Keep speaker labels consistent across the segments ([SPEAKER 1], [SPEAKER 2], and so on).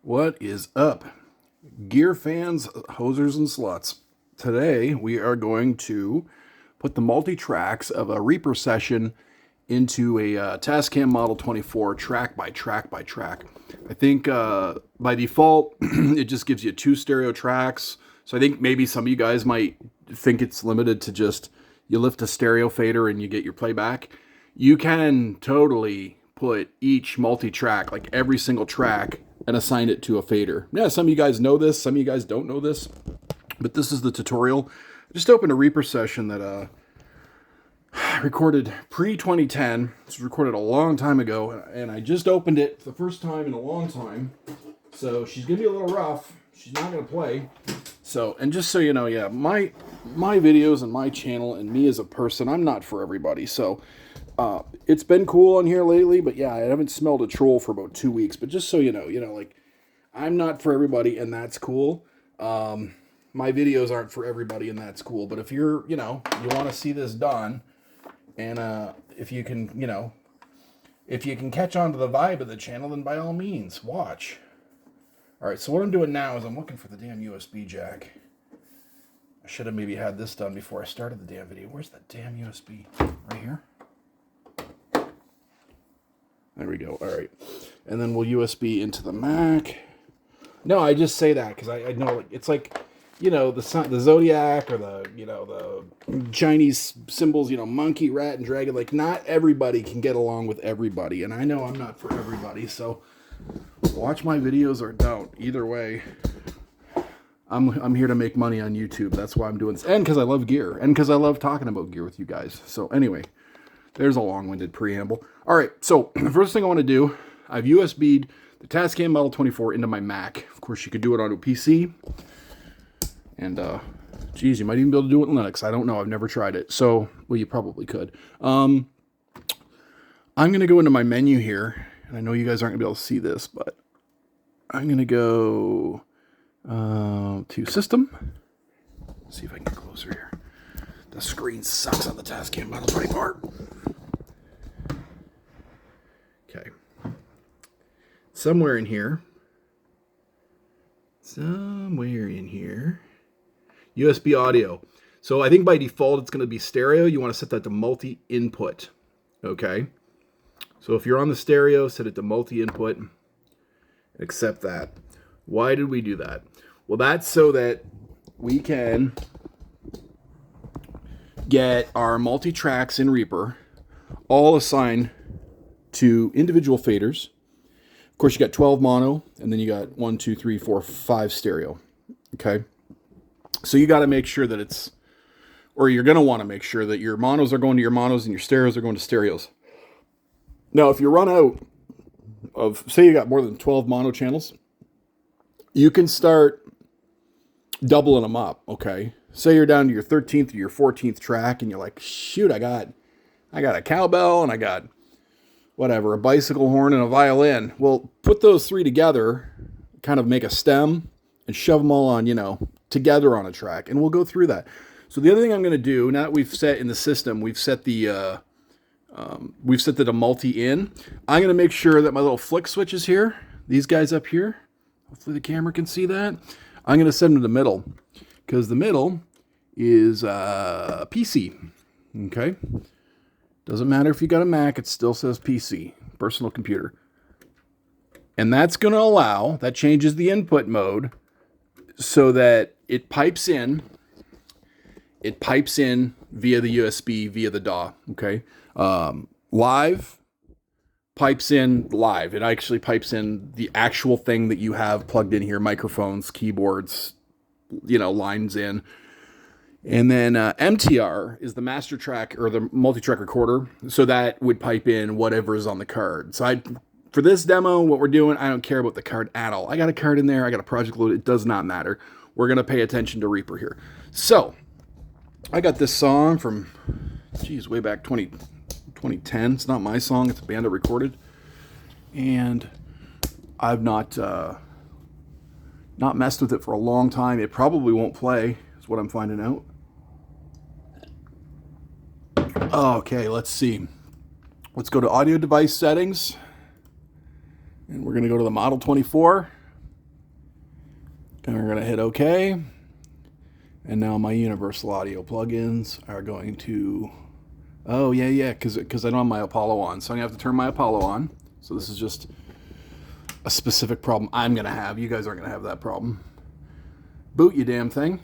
[SPEAKER 1] What is up, gear fans, hosers, and sluts? Today we are going to put the multi-tracks of a Reaper session into a Tascam Model 24 track by track by track. I think by default it just gives you 2 stereo tracks. So I think maybe some of you guys might think it's limited to just you lift a stereo fader and you get your playback. You can totally put each multi-track, like every single track, and assign it to a fader. Yeah, some of you guys know this, some of you guys don't know this, but this is the tutorial. I just opened a Reaper session that I recorded pre-2010. This was recorded a long time ago, and I just opened it for the first time in a long time. So she's gonna be a little rough. She's not gonna play. So, and just so you know, yeah, my videos and my channel and me as a person, I'm not for everybody. So it's been cool on here lately, but yeah, I haven't smelled a troll for about 2 weeks. But just so you know, like, I'm not for everybody, and that's cool. My videos aren't for everybody, and that's cool. But if you're, you want to see this done, and if you can, if you can catch on to the vibe of the channel, then by all means, watch. All right, so what I'm doing now is I'm looking for the damn USB jack. I should have maybe had this done before I started the damn video. Where's the damn USB? Right here? There we go. All right. And then we'll USB into the Mac. No, I just say that because I know it's like, the zodiac or the Chinese symbols, monkey, rat, and dragon. Like, not everybody can get along with everybody. And I know I'm not for everybody. So watch my videos or don't. Either way, I'm here to make money on YouTube. That's why I'm doing this. And because I love gear. And because I love talking about gear with you guys. So anyway, there's a long-winded preamble. All right, so the first thing I want to do, I've USB'd the Tascam Model 24 into my Mac. Of course, you could do it on a PC. And, geez, you might even be able to do it in Linux. I don't know. I've never tried it. So, well, you probably could. I'm going to go into my menu here. And I know you guys aren't going to be able to see this, but I'm going to go to System. Let's see if I can get closer here. The screen sucks on the Tascam Model 24. Okay. Somewhere in here, USB audio. So I think by default it's going to be stereo. You want to set that to multi-input. Okay. So if you're on the stereo, set it to multi-input. Accept that. Why did we do that? Well, that's so that we can get our multi-tracks in Reaper all assigned to individual faders. Of course, you got 12 mono, and then you got 1, 2, 3, 4, 5 stereo. Okay? So you got to make sure that it's, or you're going to want to make sure that your monos are going to your monos and your stereos are going to stereos. Now, if you run out of, say you got more than 12 mono channels, you can start doubling them up, okay? Say you're down to your 13th or your 14th track, and you're like, shoot, I got a cowbell, and I got whatever, a bicycle horn and a violin. Well, put those 3 together, kind of make a stem, and shove them all on, together on a track. And we'll go through that. So the other thing I'm going to do, now that we've set in the system, we've set the multi in. I'm going to make sure that my little flick switches here, these guys up here, hopefully the camera can see that. I'm going to set them to the middle, because the middle is PC. Okay. Doesn't matter if you got a Mac, it still says PC, personal computer. And that's going to allow, that changes the input mode so that it pipes in via the USB, via the DAW, okay? Live pipes in live. It actually pipes in the actual thing that you have plugged in here, microphones, keyboards, lines in. And then MTR is the master track or the multi-track recorder. So that would pipe in whatever is on the card. So for this demo, what we're doing, I don't care about the card at all. I got a card in there. I got a project loaded. It does not matter. We're going to pay attention to Reaper here. So I got this song from, way back 2010. It's not my song. It's a band I recorded. And I've not messed with it for a long time. It probably won't play, is what I'm finding out. Okay, let's see. Let's go to audio device settings. And we're going to go to the Model 24. And we're going to hit OK. And now my universal audio plugins are going to... Oh, yeah, because I don't have my Apollo on. So I'm going to have to turn my Apollo on. So this is just a specific problem I'm going to have. You guys aren't going to have that problem. Boot, you damn thing.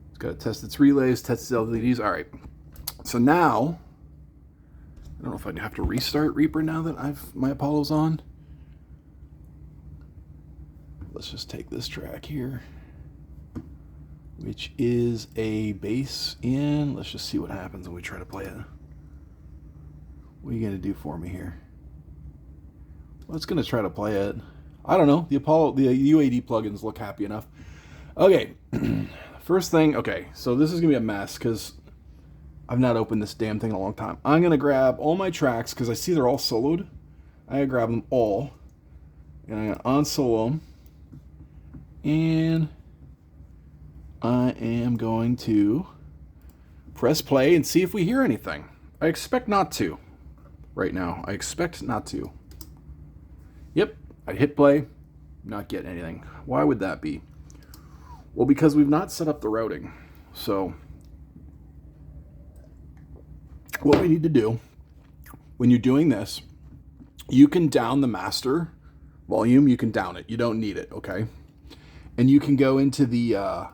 [SPEAKER 1] It's got to test its relays, test its LEDs. All right. So now, I don't know if I have to restart Reaper now that my Apollo's on. Let's just take this track here, which is a bass in. Let's just see what happens when we try to play it. What are you going to do for me here? Well, it's going to try to play it. I don't know. The UAD plugins look happy enough. Okay. First thing, okay. So this is going to be a mess because I've not opened this damn thing in a long time. I'm going to grab all my tracks because I see they're all soloed. I'm going to grab them all. And I'm going to unsolo them. And I am going to press play and see if we hear anything. I expect not to right now. I expect not to. Yep, I hit play, not get anything. Why would that be? Well, because we've not set up the routing. So what we need to do when you're doing this, you can down the master volume. You can down it. You don't need it, okay? And you can go into the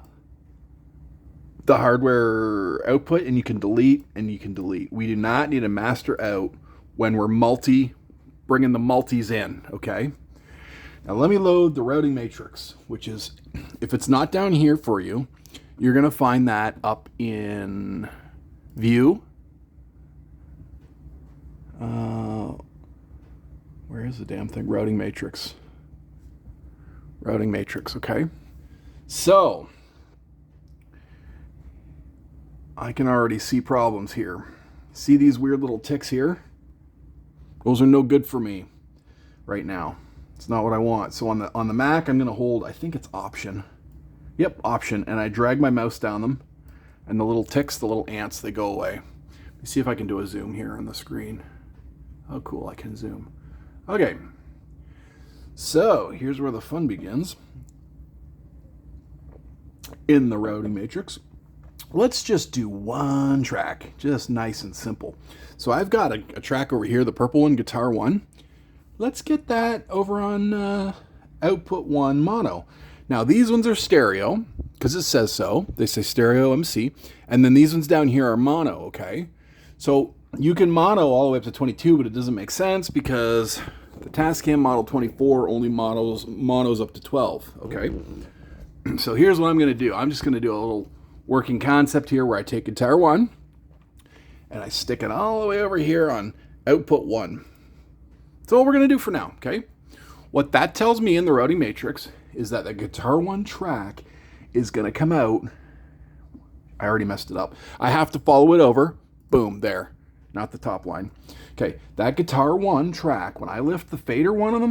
[SPEAKER 1] hardware output and you can delete and you can delete. We do not need a master out when we're bringing the multis in, okay? Now let me load the routing matrix, which is, if it's not down here for you, you're gonna find that up in View. Where is the damn thing? Routing matrix. Routing matrix, okay? So, I can already see problems here. See these weird little ticks here? Those are no good for me right now. It's not what I want. So on the Mac, I'm going to hold, I think it's Option. Yep, Option. And I drag my mouse down them. And the little ticks, the little ants, they go away. Let me see if I can do a zoom here on the screen. Oh, cool, I can zoom. Okay. So, here's where the fun begins. In the routing matrix. Let's just do one track, just nice and simple. So I've got a track over here, the purple one, guitar 1. Let's get that over on output 1 mono. Now these ones are stereo, because it says so. They say stereo MC. And then these ones down here are mono, okay? So you can mono all the way up to 22, but it doesn't make sense because the Tascam Model 24 only monos up to 12, okay? So here's what I'm going to do. I'm just going to do a little working concept here where I take guitar 1 and I stick it all the way over here on output 1. That's all we're going to do for now, okay? What that tells me in the routing matrix is that the guitar 1 track is going to come out. I already messed it up. I have to follow it over. Boom, there. Not the top line. Okay, that guitar 1 track, when I lift the fader 1 on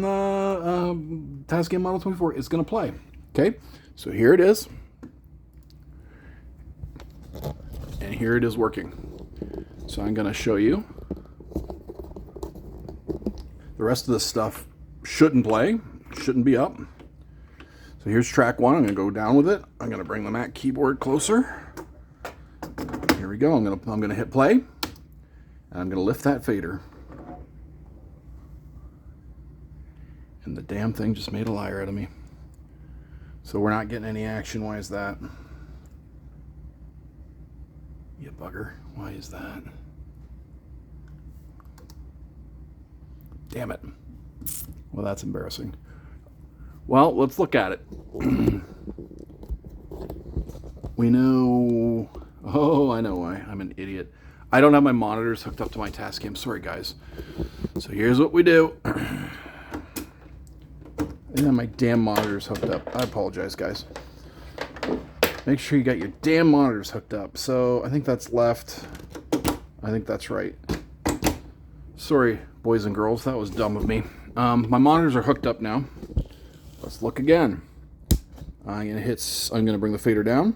[SPEAKER 1] the Tascam Model 24, it's going to play. Okay, so here it is. And here it is working. So I'm going to show you. The rest of this stuff shouldn't play, shouldn't be up. So here's track 1. I'm going to go down with it. I'm going to bring the Mac keyboard closer. Here we go. I'm going to hit play. And I'm going to lift that fader. And the damn thing just made a liar out of me. So we're not getting any action. Why is that? You bugger. Why is that? Damn it. Well, that's embarrassing. Well, let's look at it. We know... Oh, I know why. I'm an idiot. I don't have my monitors hooked up to my Tascam. Sorry, guys. So here's what we do. I didn't have my damn monitors hooked up. I apologize, guys. Make sure you got your damn monitors hooked up. So I think that's left. I think that's right. Sorry, boys and girls. That was dumb of me. My monitors are hooked up now. Let's look again. I'm gonna bring the fader down.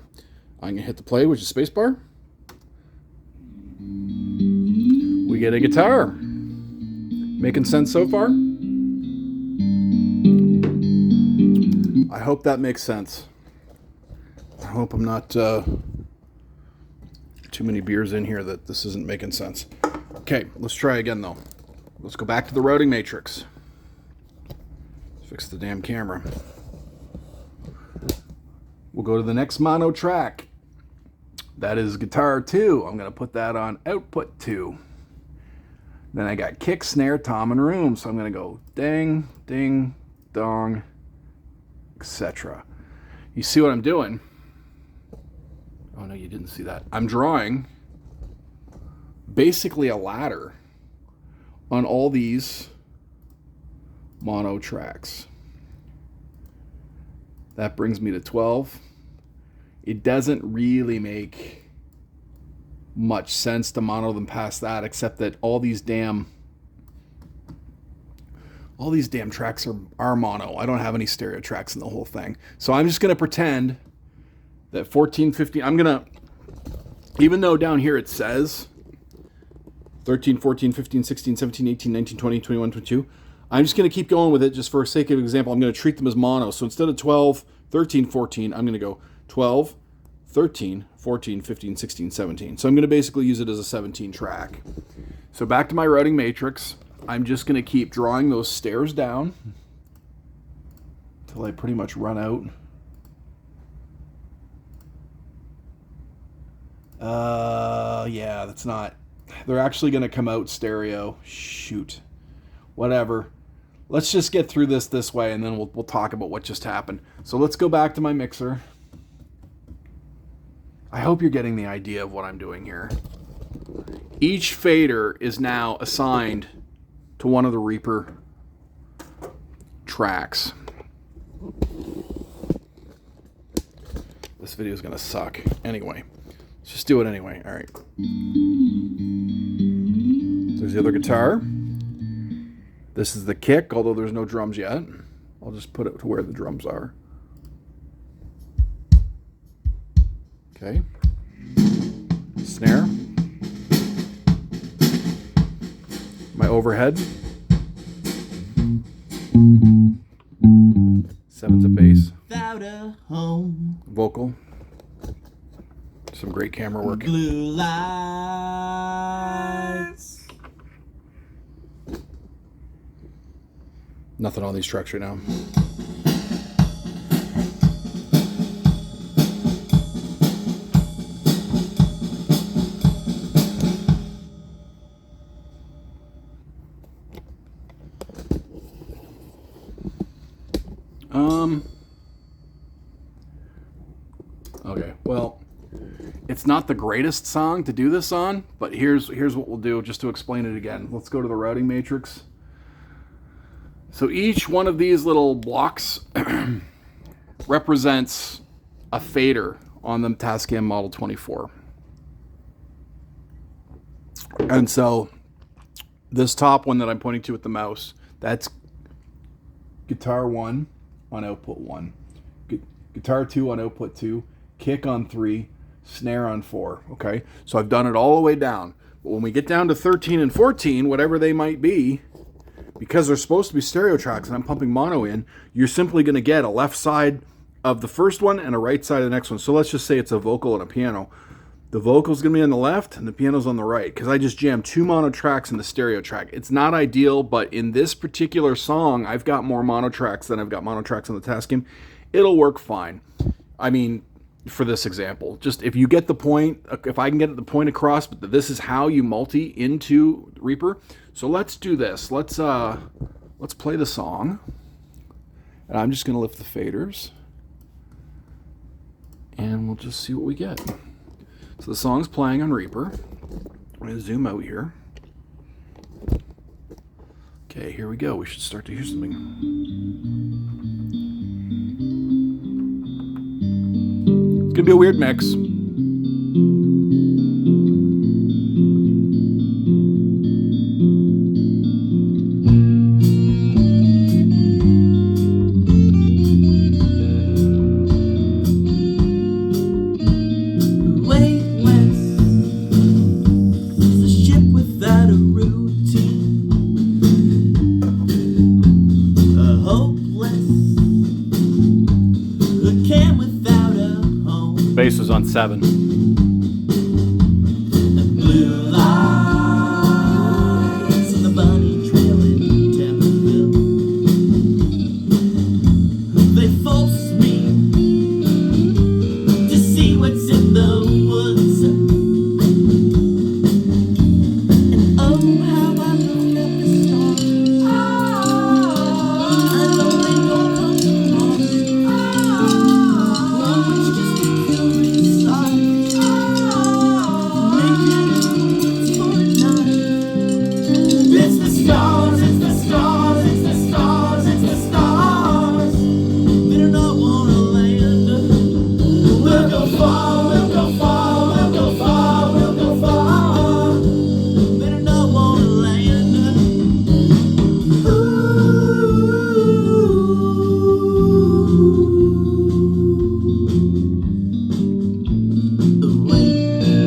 [SPEAKER 1] I'm gonna hit the play, which is spacebar. We get a guitar. Making sense so far? hope that makes sense. I hope I'm not too many beers in here that this isn't making sense. Okay, let's try again though. Let's go back to the routing matrix. Fix the damn camera. We'll go to the next mono track. That is guitar 2. I'm going to put that on output 2. Then I got kick, snare, tom, and room. So I'm going to go ding, ding, dong, etc. You see what I'm doing? Oh no, you didn't see that. I'm drawing basically a ladder on all these mono tracks. That brings me to 12. It doesn't really make much sense to mono them past that, except that all these damn tracks are mono. I don't have any stereo tracks in the whole thing. So I'm just gonna pretend that 14, 15, even though down here it says 13, 14, 15, 16, 17, 18, 19, 20, 21, 22, I'm just going to keep going with it just for sake of example. I'm going to treat them as mono. So instead of 12, 13, 14, I'm going to go 12, 13, 14, 15, 16, 17. So I'm going to basically use it as a 17 track. So back to my routing matrix. I'm just going to keep drawing those stairs down until I pretty much run out. Yeah, that's not... They're actually going to come out stereo. Shoot. Whatever. Let's just get through this way, and then we'll talk about what just happened. So let's go back to my mixer. I hope you're getting the idea of what I'm doing here. Each fader is now assigned to one of the Reaper tracks. This video is going to suck. Anyway, let's just do it anyway. All right. There's the other guitar. This is the kick, although there's no drums yet. I'll just put it to where the drums are. Okay. Snare. My overhead. 7's a bass.
[SPEAKER 2] Without a home.
[SPEAKER 1] Vocal. Some great camera work.
[SPEAKER 2] Blue lights.
[SPEAKER 1] Nothing on these tracks right now. Okay, well, it's not the greatest song to do this on, but here's what we'll do just to explain it again. Let's go to the routing matrix. So each one of these little blocks represents a fader on the Tascam Model 24. And so this top one that I'm pointing to with the mouse, that's guitar 1 on output 1, guitar 2 on output 2, kick on 3, snare on 4, okay? So I've done it all the way down. But when we get down to 13 and 14, whatever they might be, because they're supposed to be stereo tracks and I'm pumping mono in, you're simply going to get a left side of the first one and a right side of the next one. So let's just say it's a vocal and a piano. The vocal's going to be on the left and the piano's on the right, because I just jammed 2 mono tracks in the stereo track. It's not ideal, but in this particular song, I've got more mono tracks than I've got mono tracks on the Tascam. It'll work fine. I mean, for this example, just if you get the point, if I can get the point across, but this is how you multi into Reaper. So let's do this. Let's play the song, and I'm just going to lift the faders, and we'll just see what we get. So the song's playing on Reaper. I'm going to zoom out here. Okay, here we go. We should start to hear something. It's going to be a weird mix. 7.
[SPEAKER 2] Blue lights and the bunny trail in Tampa. They force me to see what's in the woods. And oh, how I look at the stars. I know they don't come tomorrow. Oh, it's just a curious sight. It's the stars, it's the stars, it's the stars, it's the stars. They do not want to land. We'll go far, we'll go far, we'll go far, we'll go far. They do not want to land. The waves,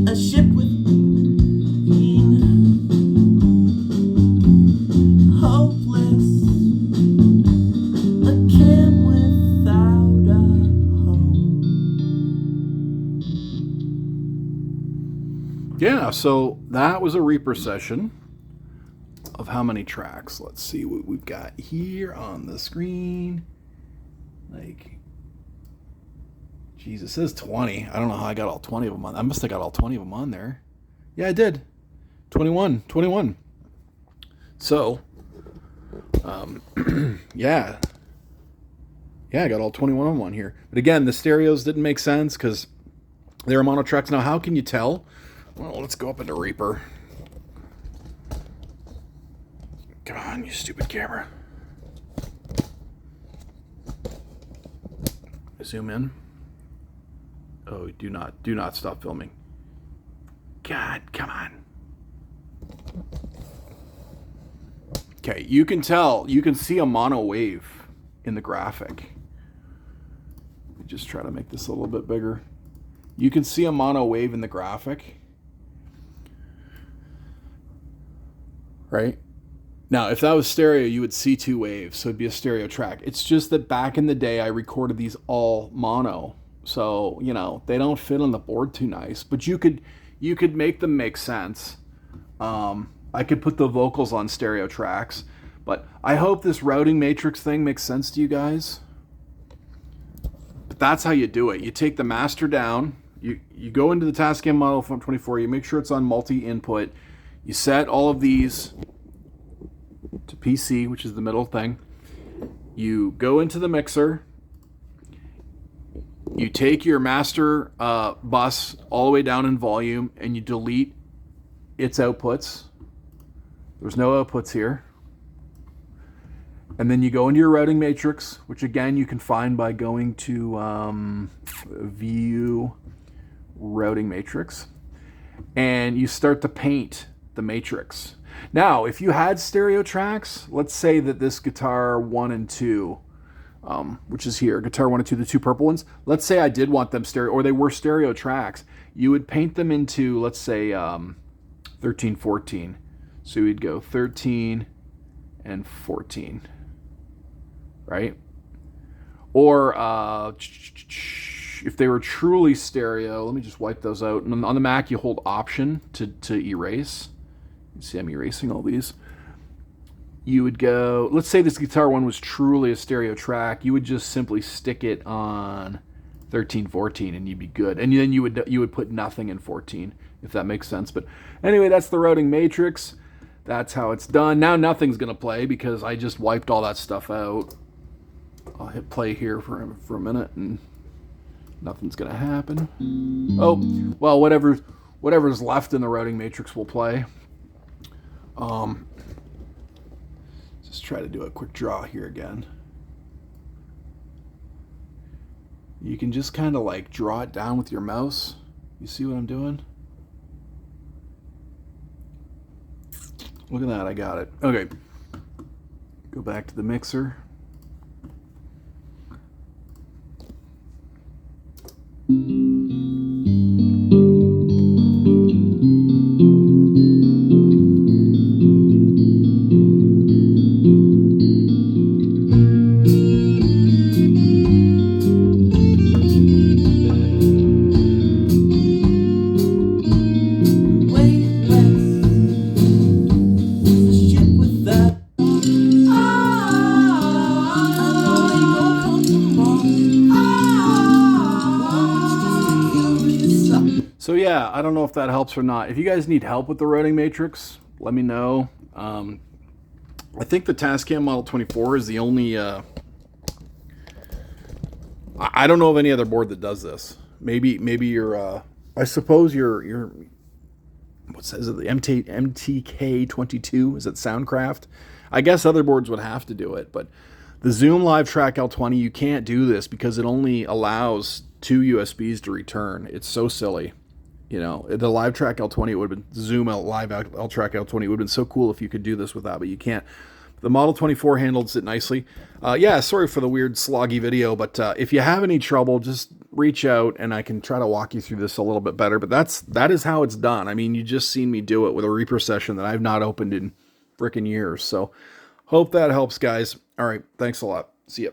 [SPEAKER 2] a ship with hopeless, a camp without a home.
[SPEAKER 1] Yeah, so that was a Reaper session of how many tracks? Let's see what we've got here on the screen. Like, geez, it says 20. I don't know how I got all 20 of them on. I must have got all 20 of them on there. Yeah, I did. 21. So, yeah, I got all 21 of them on here. But again, the stereos didn't make sense because they were mono tracks. Now, how can you tell? Well, let's go up into Reaper. Come on, you stupid camera. Zoom in. Oh, do not stop filming. God, come on. Okay, you can tell, you can see a mono wave in the graphic. Let me just try to make this a little bit bigger. You can see a mono wave in the graphic. Right? Now, if that was stereo, you would see 2 waves, so it'd be a stereo track. It's just that back in the day, I recorded these all mono. So, you know, they don't fit on the board too nice, but you could make them make sense. I could put the vocals on stereo tracks, but I hope this routing matrix thing makes sense to you guys. But that's how you do it. You take the master down, you go into the Tascam model 24, you make sure it's on multi-input, you set all of these to PC, which is the middle thing. You go into the mixer, you take your master bus all the way down in volume, and you delete its outputs. There's no outputs here. And then you go into your routing matrix, which again you can find by going to View Routing Matrix, and you start to paint the matrix. Now, if you had stereo tracks, let's say that this guitar 1 and 2, which is here, guitar 1 and 2, the 2 purple ones, let's say I did want them stereo, or they were stereo tracks, you would paint them into, let's say, 13, 14. So we'd go 13 and 14, right? Or if they were truly stereo, let me just wipe those out. And on the Mac, you hold Option to erase. You see I'm erasing all these. You would go, let's say this guitar 1 was truly a stereo track, you would just simply stick it on 13, 14, and you'd be good. And then you would put nothing in 14, if that makes sense. But anyway, that's the routing matrix. That's how it's done. Now nothing's going to play because I just wiped all that stuff out. I'll hit play here for a minute and nothing's going to happen. Oh, well, whatever's left in the routing matrix will play. Just try to do a quick draw here again. You can just kind of like draw it down with your mouse. You see what I'm doing? Look at that, I got it. Okay. Go back to the mixer. I don't know if that helps or not. If you guys need help with the routing matrix, let me know. I think the Tascam Model 24 is the only... I don't know of any other board that does this. Maybe your... I suppose your what says it? The MTK22? Is it Soundcraft? I guess other boards would have to do it, but the Zoom Live Track L20, you can't do this because it only allows 2 USBs to return. It's so silly. You know, the Live Track L20 would have been Zoom Live L Track L20 would have been so cool if you could do this with that, but you can't. The Model 24 handles it nicely. Yeah, sorry for the weird sloggy video, but if you have any trouble, just reach out and I can try to walk you through this a little bit better. But that is how it's done. I mean, you just seen me do it with a Reaper session that I've not opened in frickin' years. So hope that helps, guys. All right, thanks a lot. See ya.